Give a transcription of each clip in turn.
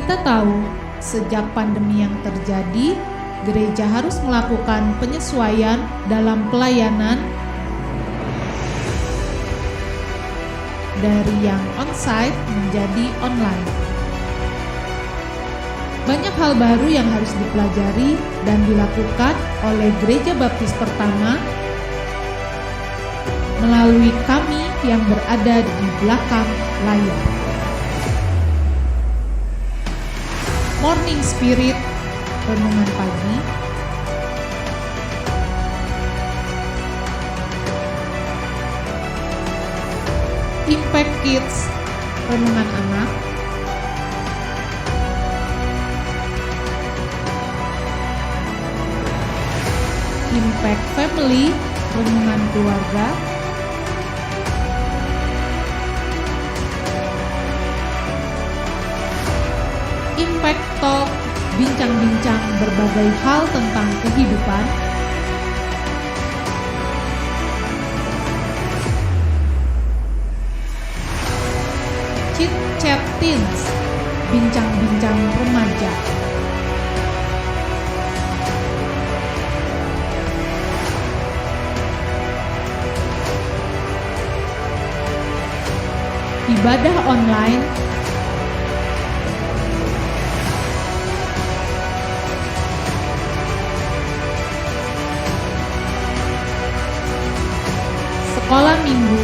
Kita tahu, sejak pandemi yang terjadi, gereja harus melakukan penyesuaian dalam pelayanan dari yang on-site menjadi online. Banyak hal baru yang harus dipelajari dan dilakukan oleh Gereja Baptis Pertama melalui kami yang berada di belakang layar. Morning Spirit, renungan pagi, Impact Kids, renungan anak, Impact Family, renungan keluarga, Impact Talk, bincang-bincang berbagai hal tentang kehidupan, Chit Chat Teens, bincang-bincang remaja, ibadah online, sekolah minggu,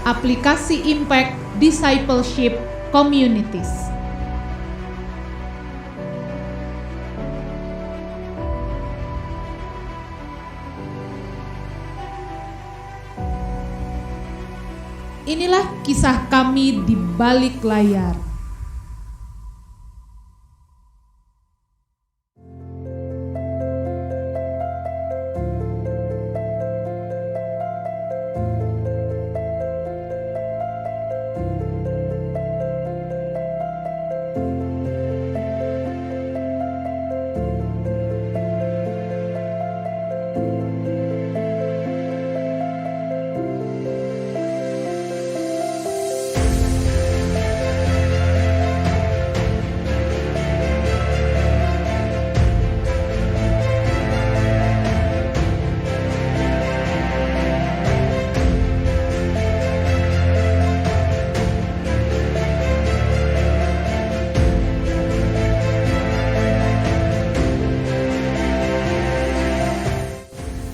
aplikasi Impact Discipleship Communities. Inilah kisah kami di balik layar.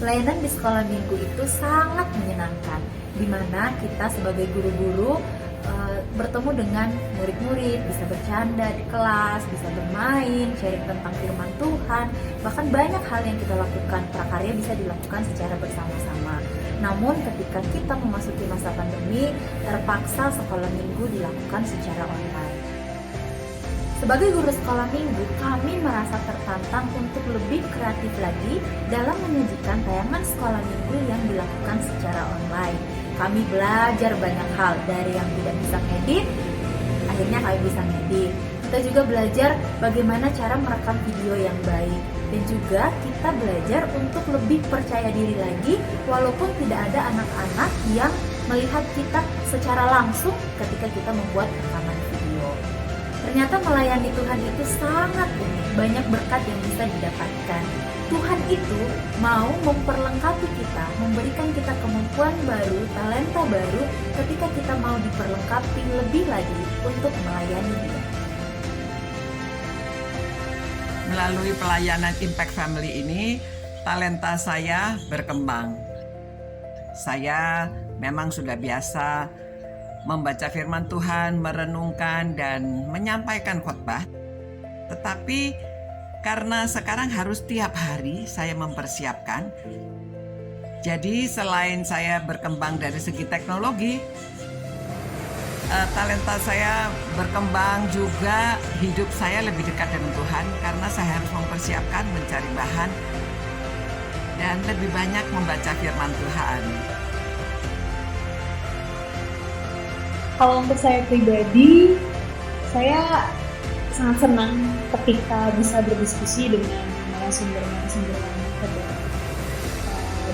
Pelayanan di sekolah minggu itu sangat menyenangkan, di mana kita sebagai guru-guru bertemu dengan murid-murid, bisa bercanda di kelas, bisa bermain, sharing tentang firman Tuhan, bahkan banyak hal yang kita lakukan, prakarya bisa dilakukan secara bersama-sama. Namun ketika kita memasuki masa pandemi, terpaksa sekolah minggu dilakukan secara online. Sebagai guru sekolah minggu, kami merasa tertantang untuk lebih kreatif lagi dalam menyajikan tayangan sekolah minggu yang dilakukan secara online. Kami belajar banyak hal, dari yang tidak bisa ngedit, akhirnya kami bisa ngedit. Kita juga belajar bagaimana cara merekam video yang baik. Dan juga kita belajar untuk lebih percaya diri lagi, walaupun tidak ada anak-anak yang melihat kita secara langsung ketika kita membuat rekaman video. Ternyata melayani Tuhan itu sangat unik, banyak berkat yang bisa didapatkan. Tuhan itu mau memperlengkapi kita, memberikan kita kemampuan baru, talenta baru ketika kita mau diperlengkapi lebih lagi untuk melayani Dia. Melalui pelayanan Impact Family ini, talenta saya berkembang. Saya memang sudah biasa membaca firman Tuhan, merenungkan dan menyampaikan khotbah. Tetapi karena sekarang harus tiap hari saya mempersiapkan. Jadi selain saya berkembang dari segi teknologi, talenta saya berkembang juga, hidup saya lebih dekat dengan Tuhan karena saya harus mempersiapkan, mencari bahan dan lebih banyak membaca firman Tuhan. Kalau untuk saya pribadi, saya sangat senang ketika bisa berdiskusi dengan narasumber-narasumber yang terbaik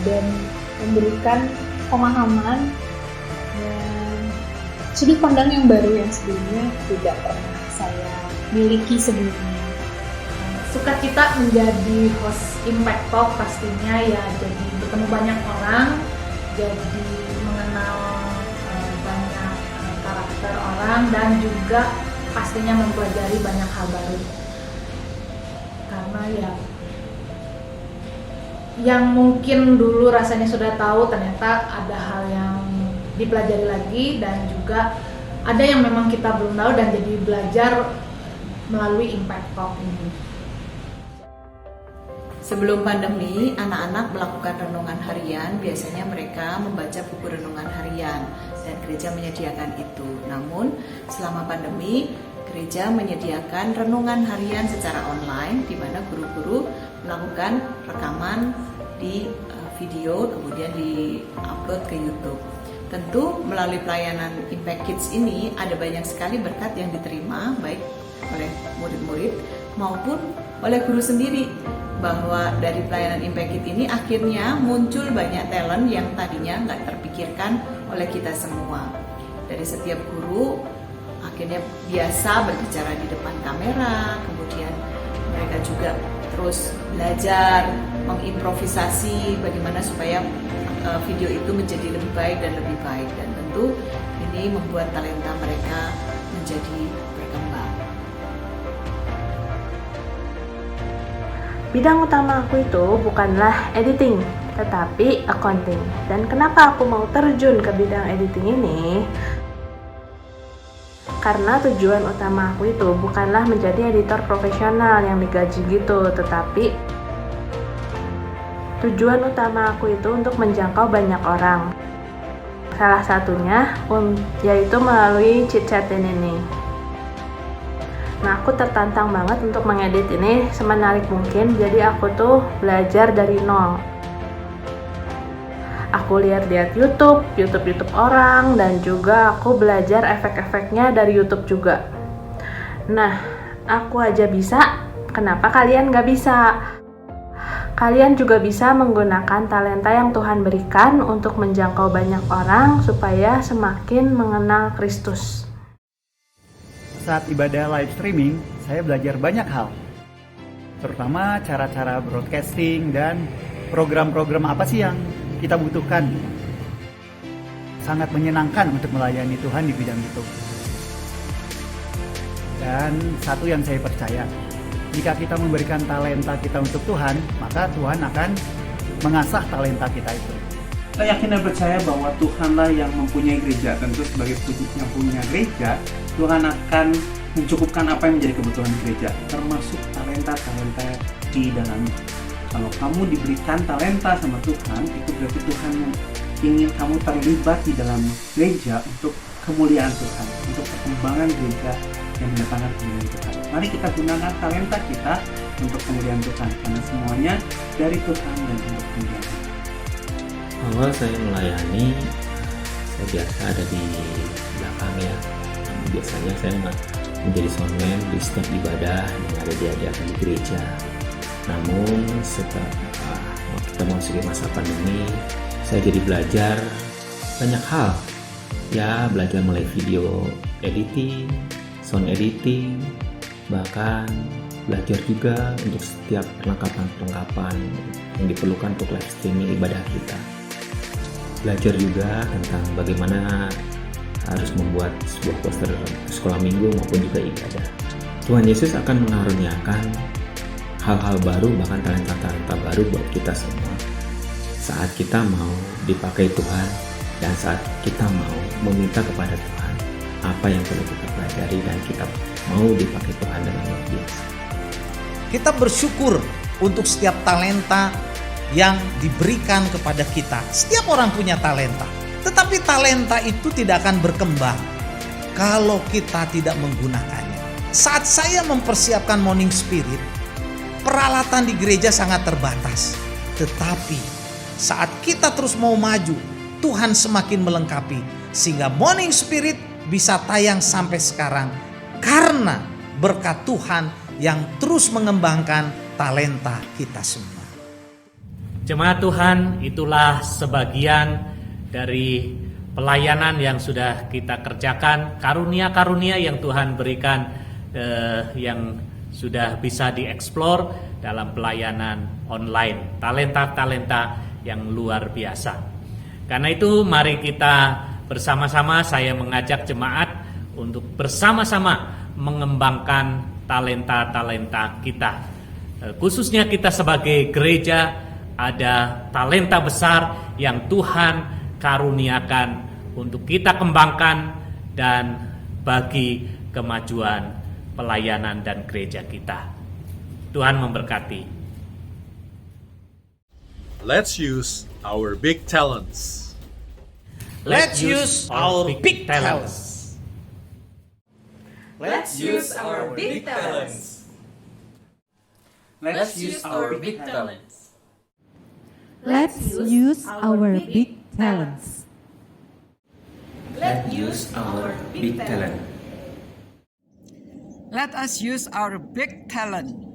dan memberikan pemahaman dan sudut pandang yang baru yang sebelumnya tidak pernah saya miliki sebelumnya. Sukacita menjadi host Impact Talk pastinya ya, jadi bertemu banyak orang, jadi mengenal banyak karakter orang, dan juga pastinya mempelajari banyak hal baru. Karena ya yang mungkin dulu rasanya sudah tahu, ternyata ada hal yang dipelajari lagi, dan juga ada yang memang kita belum tahu dan jadi belajar melalui Impact Talk ini. Sebelum pandemi, anak-anak melakukan renungan harian. Biasanya mereka membaca buku renungan harian dan gereja menyediakan itu. Namun, selama pandemi, gereja menyediakan renungan harian secara online di mana guru-guru melakukan rekaman di video kemudian di-upload ke YouTube. Tentu melalui pelayanan Impact Kids ini ada banyak sekali berkat yang diterima baik oleh murid-murid maupun oleh guru sendiri, bahwa dari pelayanan Impact Kids ini akhirnya muncul banyak talent yang tadinya nggak terpikirkan oleh kita semua. Dari setiap guru akhirnya biasa berbicara di depan kamera, kemudian mereka juga terus belajar mengimprovisasi bagaimana supaya video itu menjadi lebih baik dan lebih baik, dan tentu ini membuat talenta mereka menjadi berkembang. Bidang utama aku itu bukanlah editing, tetapi accounting. Dan kenapa aku mau terjun ke bidang editing ini? Karena tujuan utama aku itu bukanlah menjadi editor profesional yang digaji gitu, tetapi tujuan utama aku itu untuk menjangkau banyak orang. Salah satunya yaitu melalui chit-chatin ini. Nah, aku tertantang banget untuk mengedit ini semenarik mungkin, jadi aku tuh belajar dari nol. Aku lihat-lihat YouTube orang, dan juga aku belajar efek-efeknya dari YouTube juga. Nah, aku aja bisa, kenapa kalian gak bisa? Kalian juga bisa menggunakan talenta yang Tuhan berikan untuk menjangkau banyak orang supaya semakin mengenal Kristus. Saat ibadah live streaming, saya belajar banyak hal, terutama cara-cara broadcasting dan program-program apa sih yang kita butuhkan. Sangat menyenangkan untuk melayani Tuhan di bidang itu. Dan satu yang saya percaya, jika kita memberikan talenta kita untuk Tuhan, maka Tuhan akan mengasah talenta kita itu. Saya yakin dan percaya bahwa Tuhanlah yang mempunyai gereja. Tentu sebagai yang punya gereja, Tuhan akan mencukupkan apa yang menjadi kebutuhan gereja, termasuk talenta-talenta di dalamnya. Kalau kamu diberikan talenta sama Tuhan, itu berarti Tuhan ingin kamu terlibat di dalam gereja untuk kemuliaan Tuhan, untuk perkembangan gereja yang mendatangkan kemuliaan Tuhan. Mari kita gunakan talenta kita untuk kemuliaan Tuhan, karena semuanya dari Tuhan dan untuk kemuliaan Tuhan. Awal saya melayani, saya biasa ada di belakang ya. Biasanya saya menjadi soundman di setiap ibadah yang ada diadakan di gereja. Namun setelah kita memasuki masa pandemi, saya jadi belajar banyak hal. Ya, belajar mulai video editing, sound editing, bahkan belajar juga untuk setiap perlengkapan yang diperlukan untuk live streaming ibadah kita. Belajar juga tentang bagaimana harus membuat sebuah poster sekolah minggu maupun juga ibadah. Tuhan Yesus akan mengaruniakan hal-hal baru, bahkan talenta-talenta baru buat kita semua saat kita mau dipakai Tuhan dan saat kita mau meminta kepada Tuhan apa yang perlu kita pelajari dan kita mau dipakai Tuhan dengan luar biasa. Kita bersyukur untuk setiap talenta yang diberikan kepada kita. Setiap orang punya talenta, tetapi talenta itu tidak akan berkembang kalau kita tidak menggunakannya. Saat saya mempersiapkan Morning Spirit, peralatan di gereja sangat terbatas. Tetapi saat kita terus mau maju, Tuhan semakin melengkapi sehingga Morning Spirit bisa tayang sampai sekarang karena berkat Tuhan yang terus mengembangkan talenta kita semua. Jemaat Tuhan, itulah sebagian dari pelayanan yang sudah kita kerjakan, karunia-karunia yang Tuhan berikan yang sudah bisa dieksplor dalam pelayanan online, talenta-talenta yang luar biasa. Karena itu mari kita bersama-sama, saya mengajak jemaat untuk bersama-sama mengembangkan talenta-talenta kita. Khususnya kita sebagai gereja ada talenta besar yang Tuhan karuniakan untuk kita kembangkan dan bagi kemajuan pelayanan dan gereja kita. Tuhan memberkati. Let's use our big talents. Let's use our big talents. Let's use our big talents. Let's use our big talents. Let's use our big talents. Let's use our big talent. Let us use our big talent.